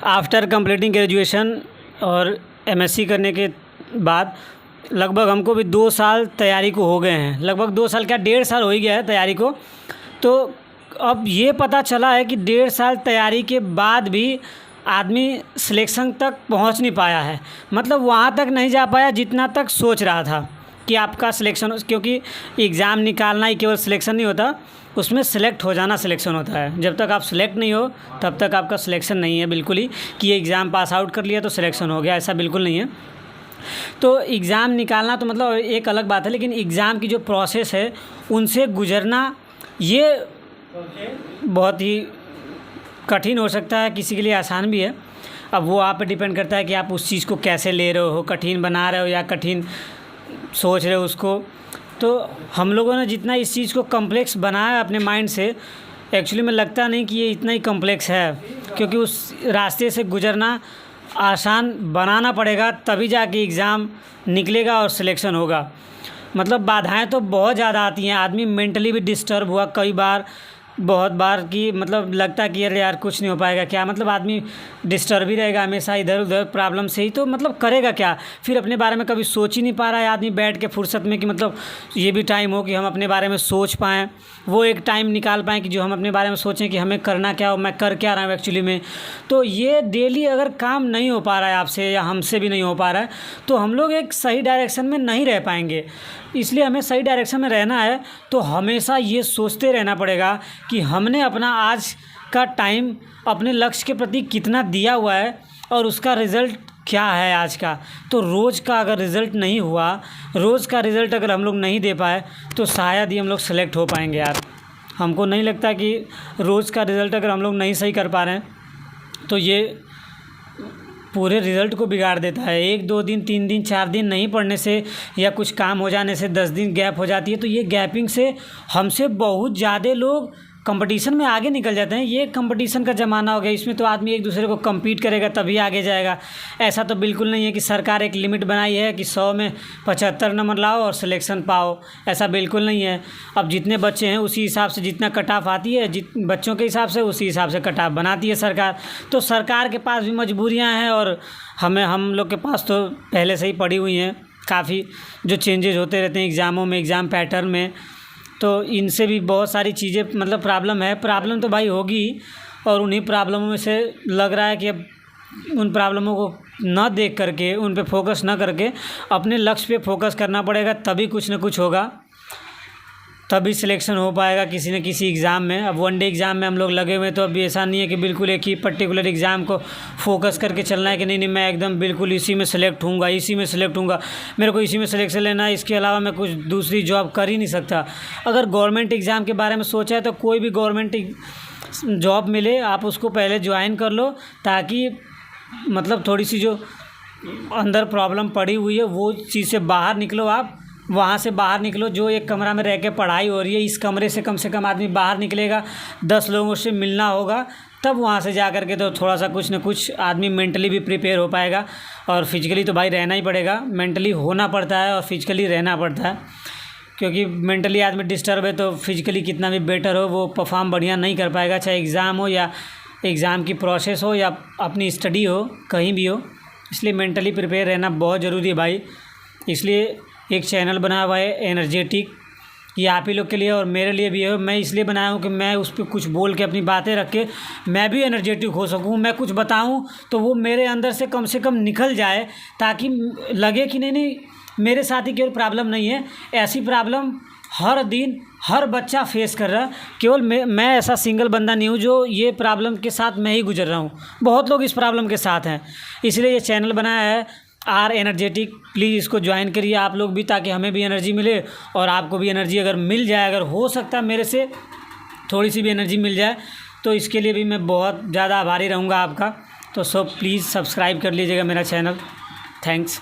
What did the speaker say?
After completing graduation और MSc करने के बाद लगभग हमको भी 2 साल तैयारी को हो गए हैं। लगभग 2 साल क्या 1.5 साल हो ही गया है तैयारी को। तो अब ये पता चला है कि 1.5 साल तैयारी के बाद भी आदमी सिलेक्शन तक पहुंच नहीं पाया है। मतलब वहाँ तक नहीं जा पाया जितना तक सोच रहा था कि आपका सिलेक्शन, क्योंकि एग्ज़ाम निकालना ही केवल सिलेक्शन नहीं होता, उसमें सेलेक्ट हो जाना सिलेक्शन होता है। जब तक आप सेलेक्ट नहीं हो तब तक आपका सिलेक्शन नहीं है बिल्कुल ही, कि ये एग्ज़ाम पास आउट कर लिया तो सिलेक्शन हो गया, ऐसा बिल्कुल नहीं है। तो एग्ज़ाम निकालना तो मतलब एक अलग बात है, लेकिन एग्ज़ाम की जो प्रोसेस है उनसे गुज़रना ये बहुत ही कठिन हो सकता है, किसी के लिए आसान भी है। अब वो आप पे डिपेंड करता है कि आप उस चीज़ को कैसे ले रहे हो, कठिन बना रहे हो या कठिन सोच रहे हो उसको। तो हम लोगों ने जितना इस चीज़ को कॉम्प्लेक्स बनाया अपने माइंड से, एक्चुअली में लगता नहीं कि ये इतना ही कॉम्प्लेक्स है, क्योंकि उस रास्ते से गुज़रना आसान बनाना पड़ेगा, तभी जाके एग्ज़ाम निकलेगा और सिलेक्शन होगा। मतलब बाधाएं तो बहुत ज़्यादा आती हैं, आदमी मेंटली भी डिस्टर्ब हुआ कई बार, बहुत बार, कि मतलब लगता है कि अरे यार कुछ नहीं हो पाएगा क्या, मतलब आदमी डिस्टर्ब ही रहेगा हमेशा इधर उधर प्रॉब्लम से ही, तो मतलब करेगा क्या। फिर अपने बारे में कभी सोच ही नहीं पा रहा है आदमी बैठ के फुर्सत में, कि मतलब ये भी टाइम हो कि हम अपने बारे में सोच पाएँ, वो एक टाइम निकाल पाएँ कि जो हम अपने बारे में सोचें कि हमें करना क्या हो, मैं कर क्या रहा हूँ एक्चुअली में। तो ये डेली अगर काम नहीं हो पा रहा है आपसे या हमसे भी नहीं हो पा रहा है, तो हम लोग एक सही डायरेक्शन में नहीं रह पाएंगे। इसलिए हमें सही डायरेक्शन में रहना है तो हमेशा ये सोचते रहना पड़ेगा कि हमने अपना आज का टाइम अपने लक्ष्य के प्रति कितना दिया हुआ है और उसका रिज़ल्ट क्या है आज का। तो रोज़ का अगर रिज़ल्ट नहीं हुआ, रोज़ का रिज़ल्ट अगर हम लोग नहीं दे पाए, तो शायद ही हम लोग सेलेक्ट हो पाएंगे यार। हमको नहीं लगता कि रोज़ का रिज़ल्ट अगर हम लोग नहीं सही कर पा रहे हैं तो ये पूरे रिज़ल्ट को बिगाड़ देता है। 1-2 दिन 3 दिन 4 दिन नहीं पढ़ने से या कुछ काम हो जाने से 10 दिन गैप हो जाती है, तो ये गैपिंग से हमसे बहुत ज़्यादा लोग कंपटीशन में आगे निकल जाते हैं। ये कंपटीशन का ज़माना हो गया, इसमें तो आदमी एक दूसरे को कम्पीट करेगा तभी आगे जाएगा। ऐसा तो बिल्कुल नहीं है कि सरकार एक लिमिट बनाई है कि 100 में 75 नंबर लाओ और सिलेक्शन पाओ, ऐसा बिल्कुल नहीं है। अब जितने बच्चे हैं उसी हिसाब से जितना कट ऑफ आती है, बच्चों के हिसाब से उसी हिसाब से कट ऑफ बनाती है सरकार। तो सरकार के पास भी मजबूरियाँ हैं और हम लोग के पास तो पहले से ही पड़ी हुई हैं काफ़ी, जो चेंजेस होते रहते हैं एग्ज़ामों में, एग्ज़ाम पैटर्न में। तो इनसे भी बहुत सारी चीज़ें मतलब प्रॉब्लम तो भाई होगी, और उन्हीं प्रॉब्लमों में से लग रहा है कि अब उन प्रॉब्लमों को ना देख करके, उन पे फोकस ना करके अपने लक्ष्य पे फोकस करना पड़ेगा, तभी कुछ ना कुछ होगा, तभी सिलेक्शन हो पाएगा किसी न किसी एग्ज़ाम में। अब वन डे एग्ज़ाम में हम लोग लगे हुए हैं, तो अभी ऐसा नहीं है कि बिल्कुल एक ही पर्टिकुलर एग्ज़ाम को फोकस करके चलना है कि नहीं मैं एकदम बिल्कुल इसी में सेलेक्ट होऊंगा, इसी में सेलेक्ट होऊंगा, मेरे को इसी में सिलेक्शन लेना है, इसके अलावा मैं कुछ दूसरी जॉब कर ही नहीं सकता। अगर गवर्नमेंट एग्ज़ाम के बारे में सोचा है तो कोई भी गवर्नमेंट जॉब मिले आप उसको पहले ज्वाइन कर लो, ताकि मतलब थोड़ी सी जो अंदर प्रॉब्लम पड़ी हुई है वो चीज़ से बाहर निकलो, आप वहाँ से बाहर निकलो। जो एक कमरा में रह के पढ़ाई हो रही है, इस कमरे से कम आदमी बाहर निकलेगा, 10 लोगों से मिलना होगा, तब वहाँ से जा कर के तो थोड़ा सा कुछ ना कुछ आदमी मेंटली भी प्रिपेयर हो पाएगा। और फिजिकली तो भाई रहना ही पड़ेगा, मेंटली होना पड़ता है और फिजिकली रहना पड़ता है, क्योंकि मेंटली आदमी डिस्टर्ब है तो फिजिकली कितना भी बेटर हो वो परफॉर्म बढ़िया नहीं कर पाएगा, चाहे एग्ज़ाम हो या एग्ज़ाम की प्रोसेस हो या अपनी स्टडी हो, कहीं भी हो। इसलिए मेंटली प्रिपेयर रहना बहुत ज़रूरी है भाई। इसलिए एक चैनल बना हुआ है एनर्जेटिक, ये आप ही लोग के लिए और मेरे लिए भी है। मैं इसलिए बनाया हूँ कि मैं उस पर कुछ बोल के अपनी बातें रख के मैं भी एनर्जेटिक हो सकूँ, मैं कुछ बताऊँ तो वो मेरे अंदर से कम निकल जाए, ताकि लगे कि नहीं मेरे साथ ही केवल प्रॉब्लम नहीं है, ऐसी प्रॉब्लम हर दिन हर बच्चा फेस कर रहा है। केवल मैं ऐसा सिंगल बंदा नहीं हूँ जो ये प्रॉब्लम के साथ मैं ही गुजर रहा हूँ, बहुत लोग इस प्रॉब्लम के साथ हैं। इसलिए ये चैनल बनाया है आर एनर्जेटिक, प्लीज़ इसको ज्वाइन करिए आप लोग भी, ताकि हमें भी एनर्जी मिले और आपको भी एनर्जी अगर मिल जाए, अगर हो सकता है मेरे से थोड़ी सी भी एनर्जी मिल जाए, तो इसके लिए भी मैं बहुत ज़्यादा आभारी रहूँगा आपका। तो सब प्लीज़ सब्सक्राइब कर लीजिएगा मेरा चैनल। थैंक्स।